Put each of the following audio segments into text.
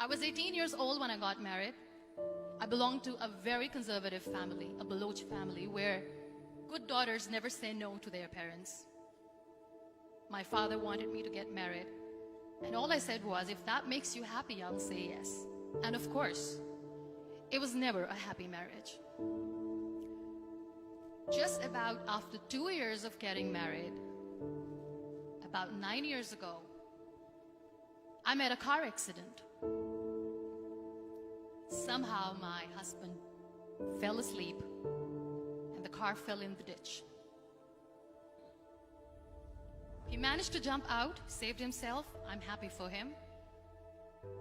I was 18 years old when I got married. I belonged to a very conservative family, a Baloch family, where good daughters never say no to their parents. My father wanted me to get married, and all I said was, if that makes you happy, I'll say yes. And of course, it was never a happy marriage. Just about after 2 years of getting married, about 9 years ago, I met a car accident. Somehow my husband fell asleep and the car fell in the ditch. He managed to jump out, saved himself. I'm happy for him.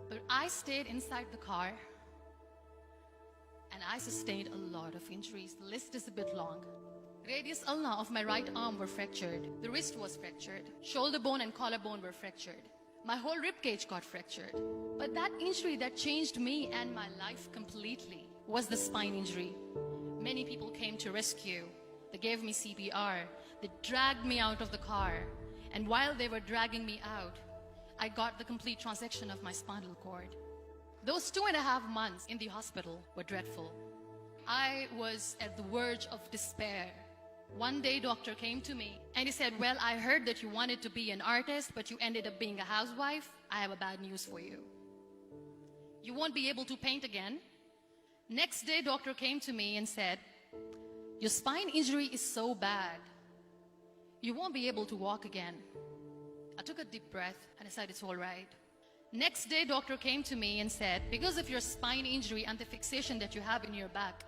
But I stayed inside the car and I sustained a lot of injuries. The list is a bit long. Radius ulna of my right arm were fractured. The wrist was fractured. Shoulder bone and collarbone were fractured. My whole rib cage got fractured. But that injury that changed me and my life completely was the spine injury. Many people came to rescue. They gave me CPR. They dragged me out of the car. And while they were dragging me out, I got the complete transection of my spinal cord. Those 2.5 months in the hospital were dreadful. I was at the verge of despair. One day, doctor came to me and he said, well, I heard that you wanted to be an artist, but you ended up being a housewife. I have a bad news for you. You won't be able to paint again. Next day, doctor came to me and said, your spine injury is so bad, you won't be able to walk again. I took a deep breath and I said, it's all right. Next day, doctor came to me and said, because of your spine injury and the fixation that you have in your back,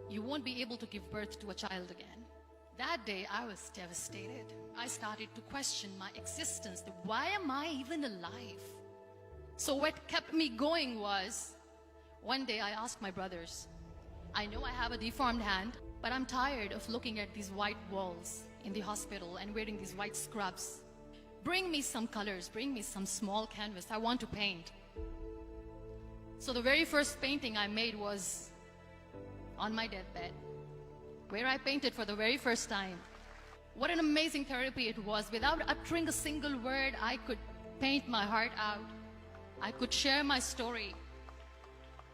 you won't be able to give birth to a child again. That day, I was devastated. I started to question my existence. Why am I even alive? So what kept me going was, one day I asked my brothers, I know I have a deformed hand, but I'm tired of looking at these white walls in the hospital and wearing these white scrubs. Bring me some colors, bring me some small canvas. I want to paint. So the very first painting I made was on my deathbed, where I painted for the very first time. What an amazing therapy it was. Without uttering a single word, I could paint my heart out. I could share my story.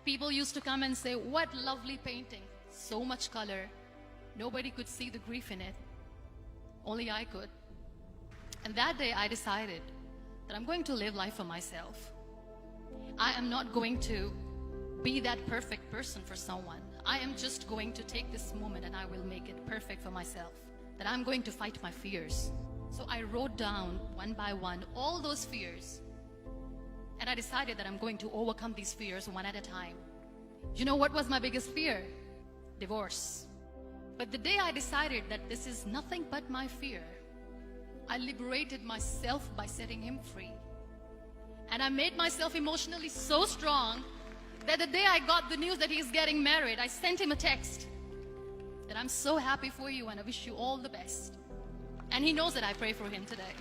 People used to come and say, what lovely painting, so much color. Nobody could see the grief in it. Only I could. And that day I decided that I'm going to live life for myself. I am not going to be that perfect person for someone. I am just going to take this moment and I will make it perfect for myself. That I'm going to fight my fears. So I wrote down one by one all those fears. And I decided that I'm going to overcome these fears one at a time. You know what was my biggest fear? Divorce. But the day I decided that this is nothing but my fear, I liberated myself by setting him free. And I made myself emotionally so strong that the day I got the news that he's getting married, I sent him a text that I'm so happy for you and I wish you all the best. And he knows that I pray for him today.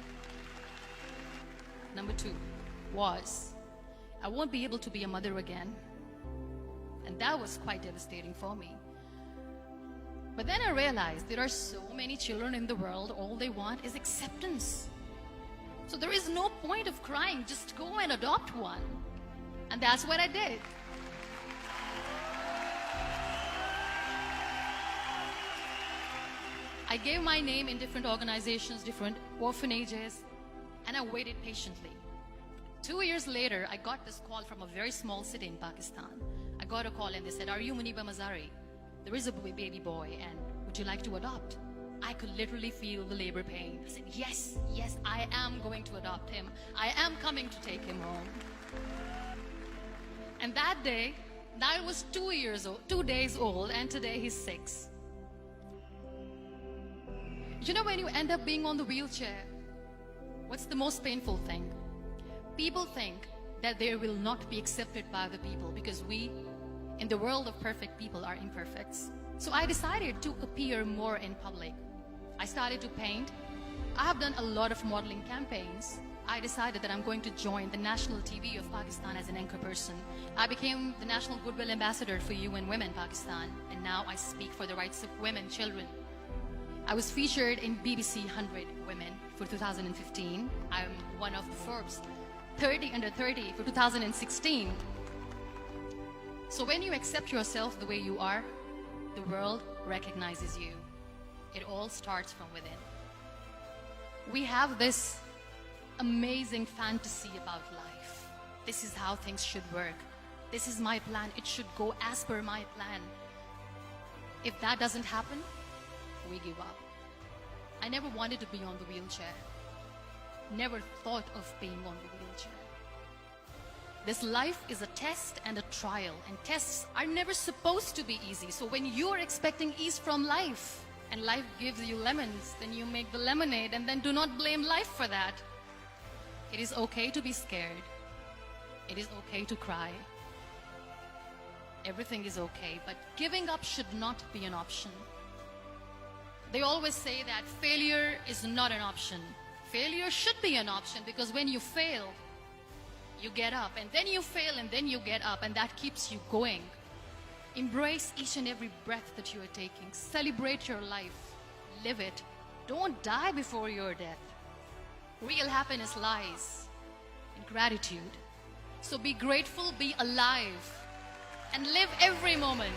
Number 2 was, I won't be able to be a mother again. And that was quite devastating for me. But then I realized there are so many children in the world, all they want is acceptance. So there is no point of crying, just go and adopt one. And that's what I did. I gave my name in different organizations, different orphanages, and I waited patiently. 2 years later, I got this call from a very small city in Pakistan. I got a call and they said, are you Muniba Mazari? There is a baby boy and would you like to adopt? I could literally feel the labor pain. I said, yes, yes, I am going to adopt him. I am coming to take him home. And that day, I was 2 days old, and today he's 6. You know, when you end up being on the wheelchair, what's the most painful thing? People think that they will not be accepted by the people because we, in the world of perfect people, are imperfects. So I decided to appear more in public. I started to paint. I have done a lot of modeling campaigns. I decided that I'm going to join the national TV of Pakistan as an anchor person. I became the National Goodwill Ambassador for UN Women Pakistan, and now I speak for the rights of women, children. I was featured in BBC 100 Women for 2015. I'm one of the Forbes 30 under 30 for 2016. So when you accept yourself the way you are, the world recognizes you. It all starts from within. We have this amazing fantasy about life. This is how things should work. This is my plan. It should go as per my plan. If that doesn't happen, we give up. I never wanted to be on the wheelchair. Never thought of being on the wheelchair. This life is a test and a trial, and tests are never supposed to be easy. So when you are expecting ease from life, and life gives you lemons, then you make the lemonade, and then do not blame life for that. It is okay to be scared. It is okay to cry. Everything is okay, but giving up should not be an option. They always say that failure is not an option. Failure should be an option, because when you fail, you get up, and then you fail, and then you get up, and that keeps you going. Embrace each and every breath that you are taking. Celebrate your life. Live it. Don't die before your death. Real happiness lies in gratitude. So be grateful, be alive, and live every moment.